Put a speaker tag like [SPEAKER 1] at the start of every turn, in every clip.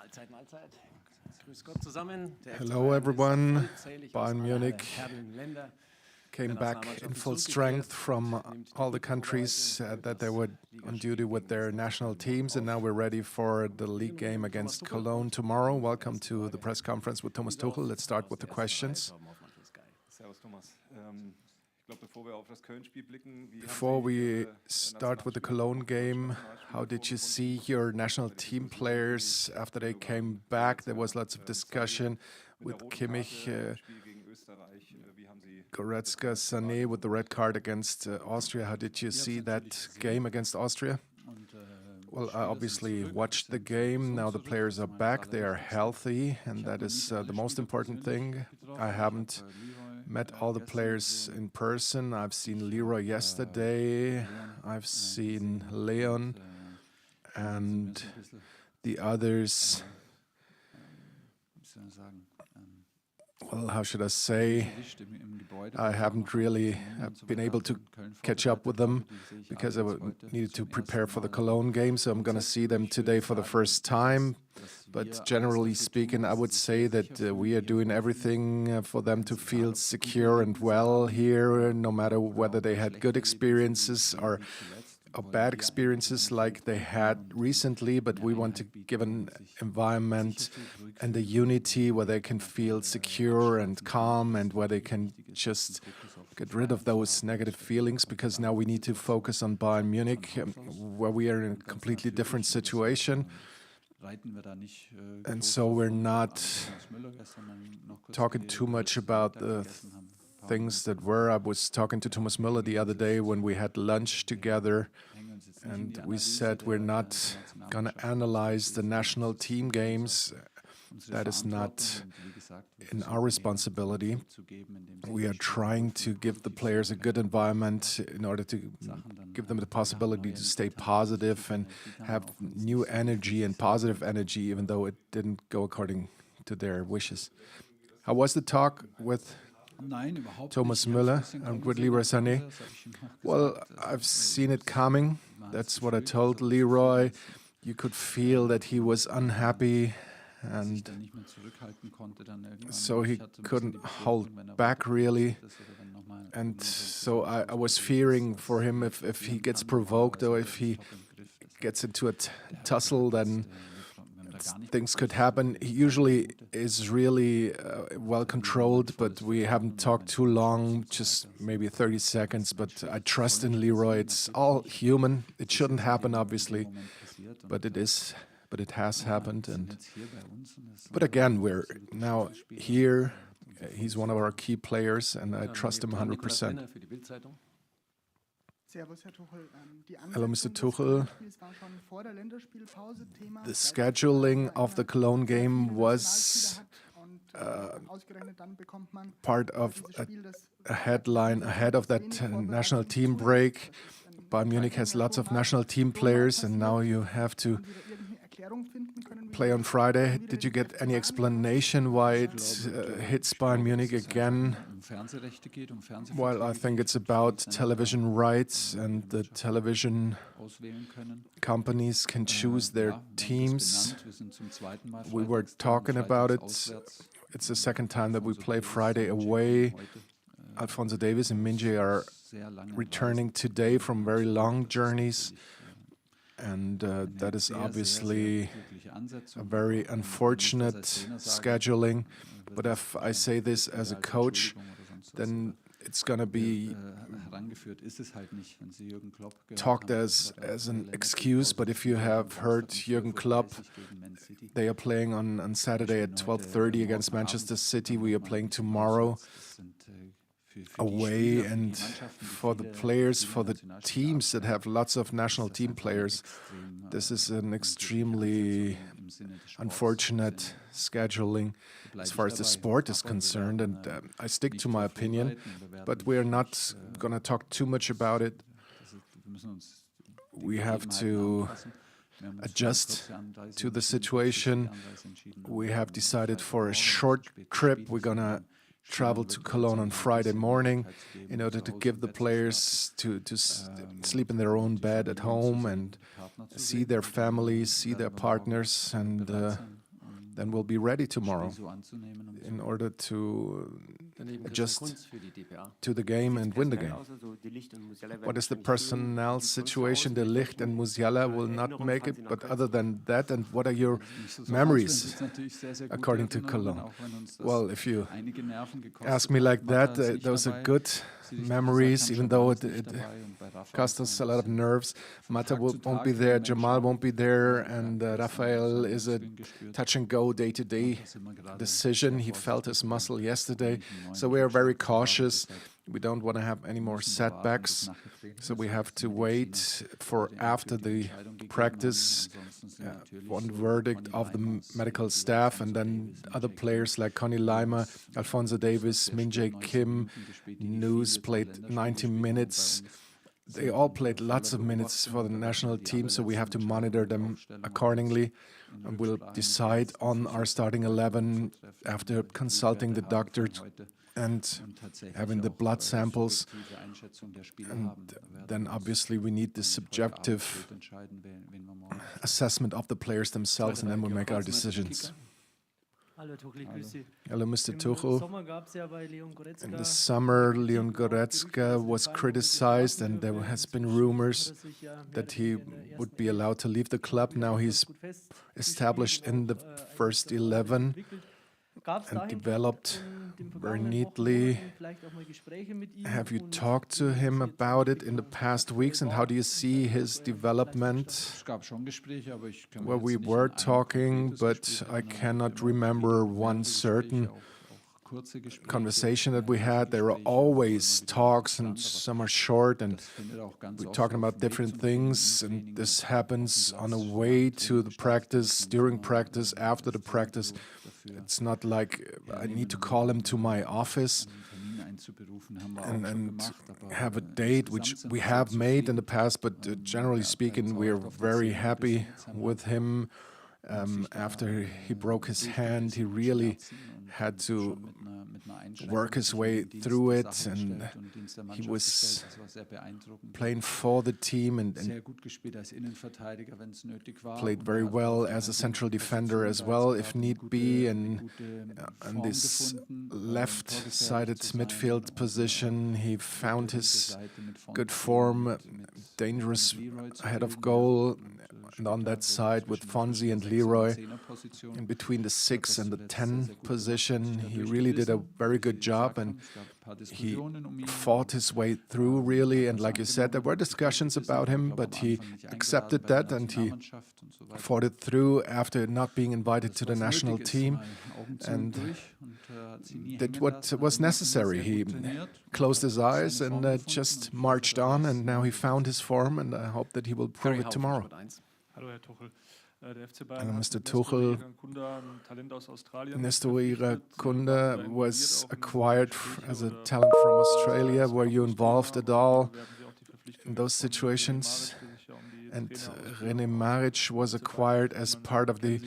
[SPEAKER 1] Mahlzeit, Mahlzeit. Grüß Gott zusammen.
[SPEAKER 2] Hello everyone. Bayern Munich came back in full strength from all the countries that they were on duty with their national teams, and now we're ready for the league game against Cologne tomorrow. Welcome to the press conference with Thomas Tuchel. Let's start with the questions. Before we start with the Cologne game, how did you see your national team players after they came back? There was lots of discussion with Kimmich, Goretzka, Sané with the red card against Austria. How did you see that game against Austria? Well, I obviously watched the game. Now the players are back, they are healthy, and that is the most important thing. I haven't met all the players in person. I've seen Leroy yesterday, I've seen Leon, and the others. Well, how should I say? I haven't really been able to catch up with them because I needed to prepare for the Cologne game, so I'm going to see them today for the first time. But generally speaking, I would say that we are doing everything for them to feel secure and well here, no matter whether they had good experiences or bad experiences like they had recently, but we want to give an environment and a unity where they can feel secure and calm and where they can just get rid of those negative feelings, because now we need to focus on Bayern Munich, where we are in a completely different situation. And so we're not talking too much about the things that were. I was talking to Thomas Müller the other day when we had lunch together, and we said we're not going to analyze the national team games. That is not in our responsibility. We are trying to give the players a good environment in order to give them the possibility to stay positive and have new energy and positive energy, even though it didn't go according to their wishes. How was the talk with Thomas Müller and with Leroy Sané? Well, I've seen it coming. That's what I told Leroy. You could feel that he was unhappy, and so he couldn't hold back really. And so I was fearing for him if he gets provoked or if he gets into a tussle, then things could happen. He usually is really well controlled, but we haven't talked too long, just maybe 30 seconds. But I trust in Leroy. It's all human. It shouldn't happen, obviously, but it is. But it has happened. But again, we're now here. He's one of our key players, and I trust him 100%. Hello, Mr. Tuchel. The scheduling of the Cologne game was part of a headline ahead of that national team break. Bayern Munich has lots of national team players, and now you have to play on Friday. Did you get any explanation why it hits Bayern Munich again? Well, I think it's about television rights, and the television companies can choose their teams. We were talking about it. It's the second time that we play Friday away. Alphonso Davies and Minje are returning today from very long journeys. And that is obviously a very unfortunate scheduling. But if I say this as a coach, then it's going to be talked as an excuse. But if you have heard Jürgen Klopp, they are playing on Saturday at 12:30 against Manchester City. We are playing tomorrow away, and for the players, for the teams that have lots of national team players, this is an extremely unfortunate scheduling as far as the sport is concerned, and I stick to my opinion, but we are not going to talk too much about it. We have to adjust to the situation. We have decided for a short trip. We're going to travel to Cologne on Friday morning in order to give the players to sleep in their own bed at home and see their families, see their partners, and then we'll be ready tomorrow in order to adjust to the game and win the game. What is the personnel situation? De Ligt and Musiala will not make it, but other than that, and what are your memories according to Cologne? Well, if you ask me like that, those are good memories, even though it cost us a lot of nerves. Mata won't be there, Jamal won't be there, and Rafael is a touch-and-go day-to-day decision. He felt his muscle yesterday, so we are very cautious. We don't want to have any more setbacks, so we have to wait for after the practice, one verdict of the medical staff, and then other players like Conny Leimer, Alphonso Davies, Min-Jae Kim, News played 90 minutes. They all played lots of minutes for the national team, so we have to monitor them accordingly. And we'll decide on our starting 11 after consulting the doctor and having the blood samples. And then obviously we need the subjective assessment of the players themselves, and then we make our decisions. Hello, Mr. Tuchel. In the summer, Leon Goretzka was criticized, and there has been rumors that he would be allowed to leave the club. Now he's established in the first 11 and developed very neatly. Have you talked to him about it in the past weeks, and how do you see his development? Well, we were talking, but I cannot remember one certain conversation that we had. There are always talks, and some are short, and we're talking about different things, and this happens on the way to the practice, during practice, after the practice. It's not like I need to call him to my office and have a date, which we have made in the past, but generally speaking, we're very happy with him. After he broke his hand, he really had to work his way through it, and he was playing for the team and played very well as a central defender as well, if need be, and on this left-sided midfield position, he found his good form, dangerous ahead of goal, and on that side with Fonzie and Leroy, in between the 6 and the 10 position, he really did a very good job, and he fought his way through, really. And like you said, there were discussions about him, but he accepted that, and he fought it through after not being invited to the national team, and did what was necessary. He closed his eyes and just marched on, and now he found his form, and I hope that he will prove it tomorrow. Hello, Mr. Tuchel. Nestor Irankunda was acquired as a talent from Australia. Were you involved at all in those situations? And René Maric was acquired as part of the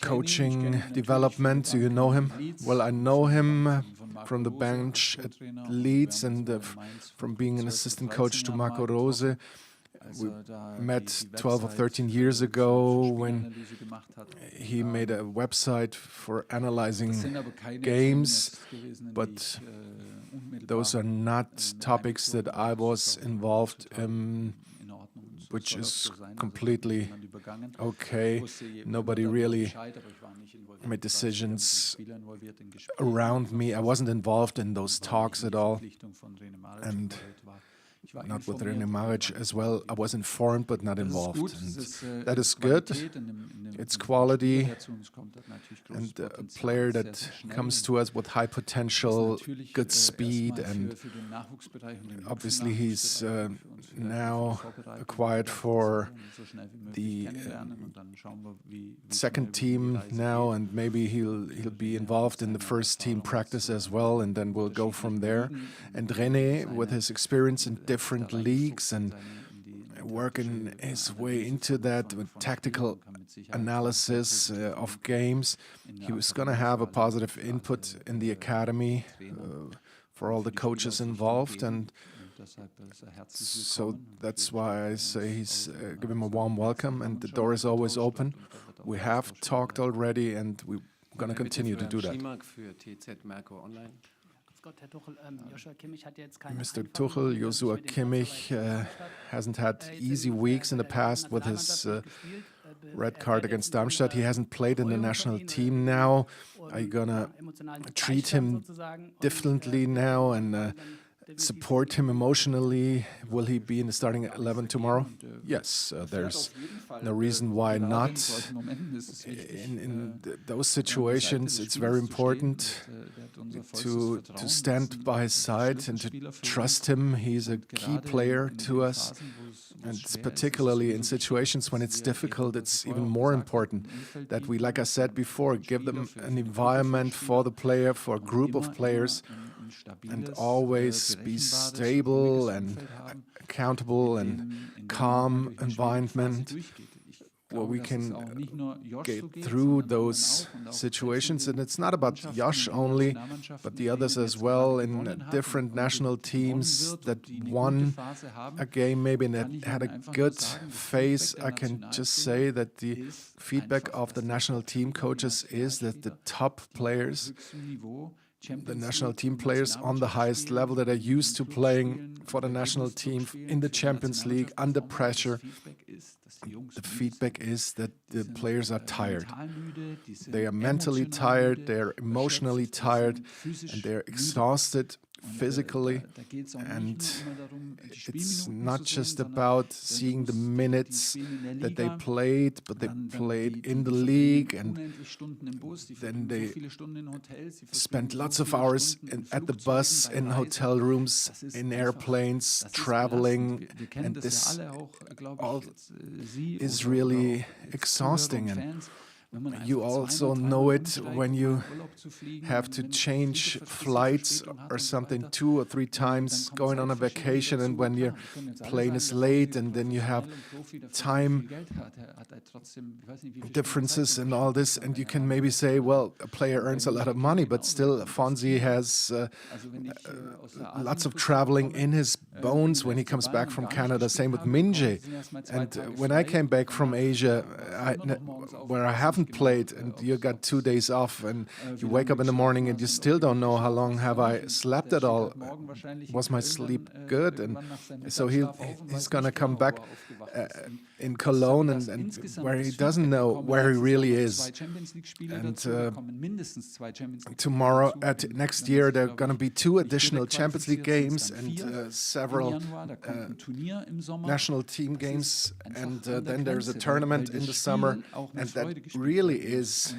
[SPEAKER 2] coaching development. Do you know him? Well, I know him from the bench at Leeds and from being an assistant coach to Marco Rose. We met 12 or 13 years ago when he made a website for analyzing games, but those are not topics that I was involved in, which is completely okay. Nobody really made decisions around me. I wasn't involved in those talks at all, and not with René Maric as well. I was informed but not involved. And that is good. It's quality, and a player that comes to us with high potential, good speed, and obviously he's now acquired for the second team now, and maybe he'll be involved in the first team practice as well, and then we'll go from there. And René, with his experience in different leagues and working his way into that with tactical analysis of games, he was going to have a positive input in the academy for all the coaches involved, and so that's why I say give him a warm welcome, and the door is always open. We have talked already, and we're going to continue to do that. Mr. Tuchel, Joshua Kimmich hasn't had easy weeks in the past with his red card against Darmstadt. He hasn't played in the national team now. Are you going to treat him differently now and support him emotionally? Will he be in the starting 11 tomorrow? Yes, there's no reason why not. In those situations, it's very important to stand by his side and to trust him. He's a key player to us. And particularly in situations when it's difficult, it's even more important that we, like I said before, give them an environment for the player, for a group of players, and always be stable and accountable and calm environment where we can get through those situations. And it's not about Josh only, but the others as well in different national teams that won a game maybe and that had a good phase. I can just say that the feedback of the national team coaches is that the top players, the national team players on the highest level that are used to playing for the national team in the Champions League under pressure, the feedback is that the players are tired. They are mentally tired, they are emotionally tired, and they are exhausted physically. And it's not just about seeing the minutes that they played, but they played in the league, and then they spent lots of hours at the bus, in hotel rooms, in airplanes, traveling, and this all is really exhausting. And you also know it when you have to change flights or something 2 or 3 times going on a vacation, and when your plane is late, and then you have time differences and all this, and you can maybe say, well, a player earns a lot of money, but still Fonzie has lots of traveling in his bones when he comes back from Canada. Same with Minje. And when I came back from Asia, where I haven't played, and you got 2 days off, and you wake up in the morning and you still don't know how long have I slept at all. Was my sleep good? And so he's gonna come back in Cologne, and where he doesn't know where he really is. And tomorrow, next year, there are going to be 2 additional Champions League games and several national team games, and then there's a tournament in the summer, and that really is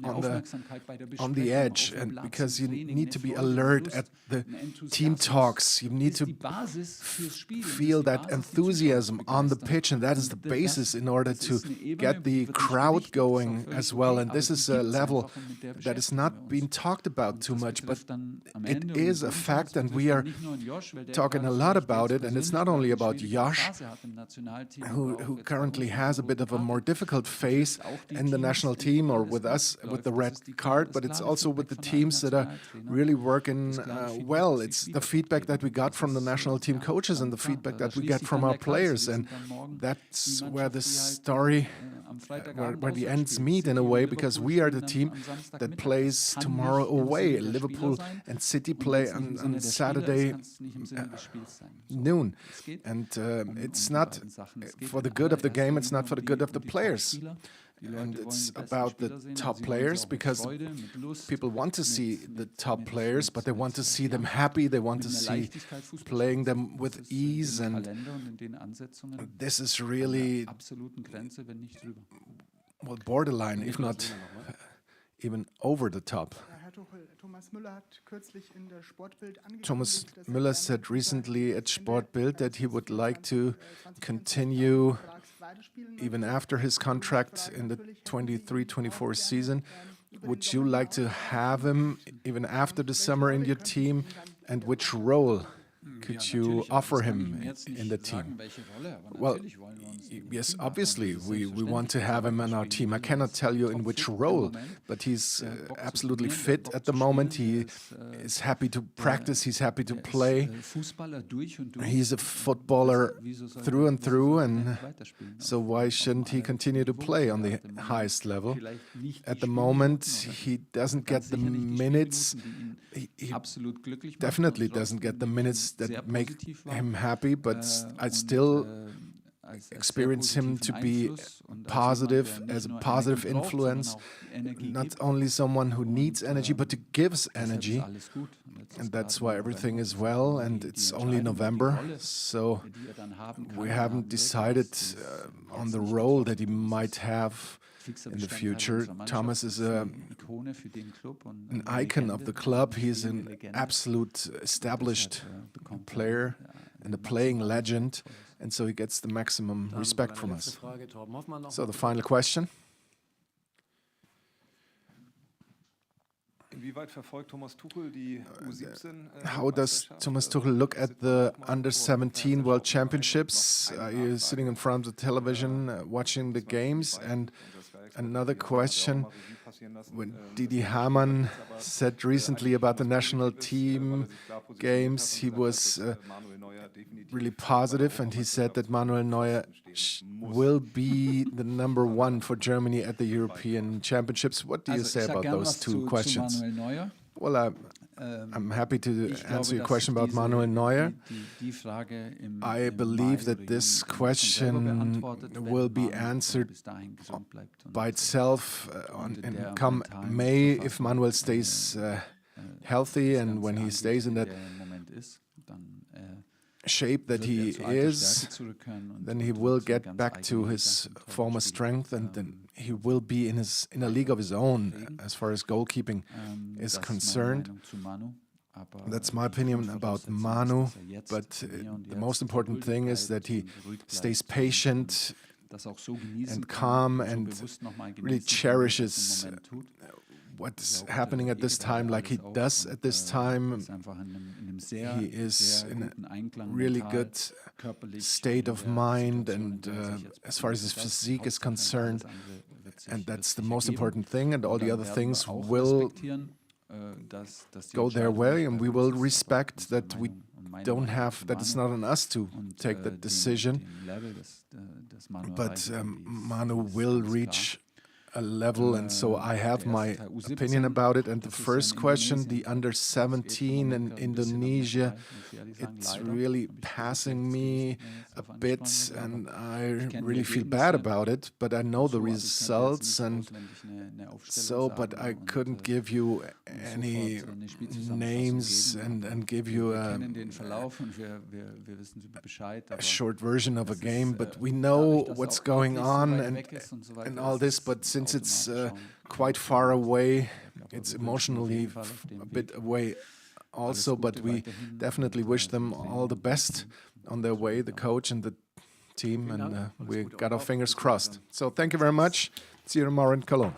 [SPEAKER 2] on the edge, and because you need to be alert at the team talks, you need to feel that enthusiasm on the pitch, and that is the basis in order to get the crowd going as well. And this is a level that is not being talked about too much, but it is a fact, and we are talking a lot about it. And it's not only about Josh, who currently has a bit of a more difficult phase in the national team or with us with the red card, but it's also with the teams that are really working well. It's the feedback that we got from the national team coaches and the feedback that we get from our players, and that's where the story, where the ends meet in a way, because we are the team that plays tomorrow away. Liverpool and City play on Saturday noon, and it's not for the good of the game, it's not for the good of the players. And it's about the top players, because people want to see the top players, but they want to see them happy, they want to see playing them with ease, and this is really, well, borderline, if not even over the top. Thomas Müller said recently at Sportbild that he would like to continue even after his contract in the 23-24 season. Would you like to have him even after the summer in your team, and which role could you offer him in the team? Well, yes, obviously, we want to have him in our team. I cannot tell you in which role, but he's absolutely fit at the moment. He is happy to practice, he's happy to play. He's a footballer through and through, and so why shouldn't he continue to play on the highest level? At the moment, he doesn't get the minutes. He definitely doesn't get the minutes that make him happy, but I still experience him to be positive, as a positive influence, not only someone who needs energy, but who gives energy. And that's why everything is well, and it's only November, so we haven't decided on the role that he might have in the future. Thomas is an icon of the club. He's an absolute established player and a playing legend, and so he gets the maximum respect from us. So the final question. How does Thomas Tuchel look at the Under-17 World Championships? Are you sitting in front of the television watching the games? And another question, when Didi Hamann said recently about the national team games, he was really positive, and he said that Manuel Neuer will be the #1 for Germany at the European Championships. What do you say about those two questions? Well, I'm happy to answer your question about Manuel Neuer. I believe that this question will be answered by itself come May, if Manuel stays healthy, and when he stays in that shape that he is, then he will get back to his former strength, and then he will be in a league of his own as far as goalkeeping is concerned. That's my opinion about Manu, but the most important thing is that he stays patient and calm and really cherishes what's happening at this time, like he does at this time. He is in a really good state of mind, and as far as his physique is concerned, and that's the most important thing, and all the other things will go their way, and we will respect that we don't have, that it's not on us to take that decision, but Manu will reach a level, and so I have my opinion about it. And the first question, the Under-17 in Indonesia, it's really passing me a bit, and I really feel bad about it, but I know the results, and so, but I couldn't give you any names and give you a short version of a game, but we know what's going on and all this, but since it's quite far away, it's emotionally a bit away also, but we definitely wish them all the best on their way, the coach and the team, and we got our fingers crossed. So thank you very much. See you tomorrow in Cologne.